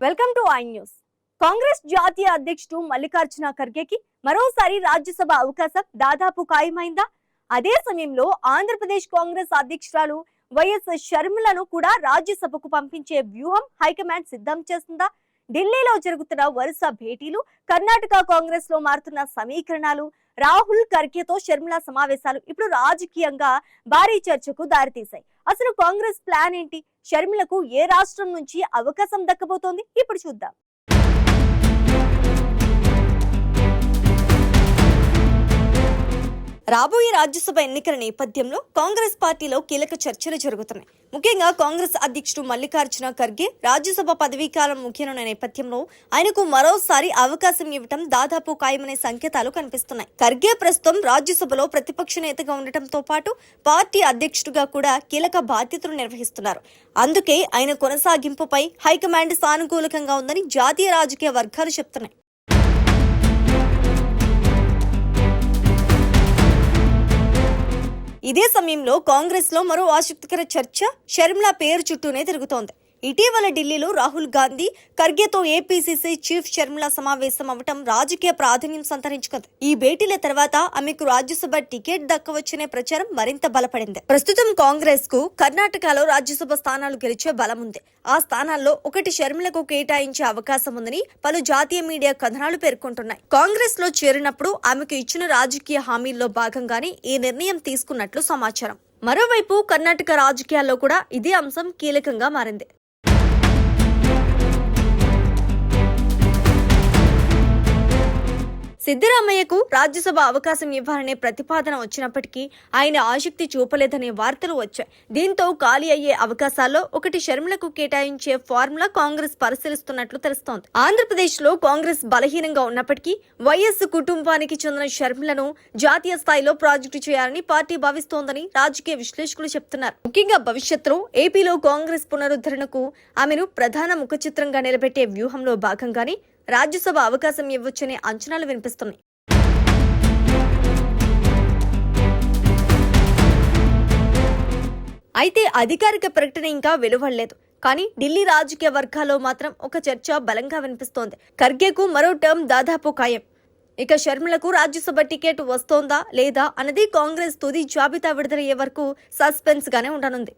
Welcome to I news. Congress జాతీయ అధ్యక్షుడు మల్లికార్జున ఖర్గేకి మరోసారి రాజ్యసభ అవకాశం దాదాపు ఖాయమైందా? అదే సమయంలో ఆంధ్రప్రదేశ్ కాంగ్రెస్ అధ్యక్షురాలు వైఎస్ షర్మిలను కూడా రాజ్యసభకు పంపించే వ్యూహం హైకమాండ్ సిద్ధం చేస్తుందా? ఢిల్లీలో జరుగుతున్న వరుస భేటీలు, కర్ణాటక కాంగ్రెస్ లో మారుతున్న సమీకరణాలు, రాహుల్ ఖర్గేతో షర్మిల సమావేశాలు ఇప్పుడు రాజకీయంగా భారీ చర్చకు దారితీశాయి. అసలు కాంగ్రెస్ ప్లాన్ ఏంటి? షర్మిలకు ఏ రాష్ట్రం నుంచి అవకాశం దక్కబోతోంది? ఇప్పుడు చూద్దాం. రాబోయే రాజ్యసభ ఎన్నికల నేపథ్యంలో కాంగ్రెస్ పార్టీలో కీలక చర్చలు జరుగుతున్నాయి. ముఖ్యంగా కాంగ్రెస్ అధ్యక్షుడు మల్లికార్జున ఖర్గే రాజ్యసభ పదవీకాలం ముగియనున్న నేపథ్యంలో ఆయనకు మరోసారి అవకాశం ఇవ్వడం దాదాపు ఖాయమనే సంకేతాలు కనిపిస్తున్నాయి. ఖర్గే ప్రస్తుతం రాజ్యసభలో ప్రతిపక్ష నేతగా ఉండటంతో పాటు పార్టీ అధ్యక్షుడిగా కూడా కీలక బాధ్యతలు నిర్వహిస్తున్నారు. అందుకే ఆయన కొనసాగింపుపై హైకమాండ్ సానుకూలంగా ఉందని జాతీయ రాజకీయ వర్గాలు చెప్తున్నాయి. ఇదే సమయంలో కాంగ్రెస్ లో మరో ఆసక్తికర చర్చ షర్మిల పేరు చుట్టూనే తిరుగుతోంది. ఇటీవల ఢిల్లీలో రాహుల్ గాంధీ ఖర్గేతో ఏపీసీసీ చీఫ్ షర్మిల సమావేశం అవటం రాజకీయ ప్రాధాన్యం సంతరించుకుంది. ఈ భేటీల తర్వాత ఆమెకు రాజ్యసభ టికెట్ దక్కవచ్చనే ప్రచారం మరింత బలపడింది. ప్రస్తుతం కాంగ్రెస్ కు కర్ణాటకలో రాజ్యసభ స్థానాలు గెలిచే బలం ఉంది. ఆ స్థానాల్లో ఒకటి షర్మిలకు కేటాయించే అవకాశం ఉందని పలు జాతీయ మీడియా కథనాలు పేర్కొంటున్నాయి. కాంగ్రెస్ లో చేరినప్పుడు ఆమెకు ఇచ్చిన రాజకీయ హామీల్లో భాగంగానే ఈ నిర్ణయం తీసుకున్నట్లు సమాచారం. మరోవైపు కర్ణాటక రాజకీయాల్లో కూడా ఇదే అంశం కీలకంగా మారింది. సిద్ధరామయ్యకు రాజ్యసభ అవకాశం ఇవ్వాలనే ప్రతిపాదన వచ్చినప్పటికీ ఆయన ఆసక్తి చూపలేదనే వార్తలు వచ్చాయి. దీంతో ఖాళీ అయ్యే అవకాశాల్లో ఒకటి షర్మిలకు కేటాయించే ఫార్ములా కాంగ్రెస్ పరిశీలిస్తున్నట్లు తెలుస్తోంది. ఆంధ్రప్రదేశ్ లో కాంగ్రెస్ బలహీనంగా ఉన్నప్పటికీ వైఎస్ కుటుంబానికి చెందిన షర్మిలను జాతీయ స్థాయిలో ప్రాజెక్టు చేయాలని పార్టీ భావిస్తోందని రాజకీయ విశ్లేషకులు చెప్తున్నారు. ముఖ్యంగా భవిష్యత్తులో ఏపీలో కాంగ్రెస్ పునరుద్ధరణకు ఆమెను ప్రధాన ముఖచిత్రంగా నిలబెట్టే వ్యూహంలో భాగంగానే రాజ్యసభ అవకాశం ఇవ్వొచ్చనే అంచనాలు వినిపిస్తున్నాయి. అయితే అధికారిక ప్రకటన ఇంకా వెలువడలేదు. కానీ ఢిల్లీ రాజకీయ వర్గాల్లో మాత్రం ఒక చర్చ బలంగా వినిపిస్తోంది. ఖర్గేకు మరో టర్మ్ దాదాపు ఖాయం. ఇక షర్మిలకు రాజ్యసభ టికెట్ వస్తోందా లేదా అన్నది కాంగ్రెస్ తుది జాబితా విడుదలయ్యే వరకు సస్పెన్స్ గానే ఉండనుంది.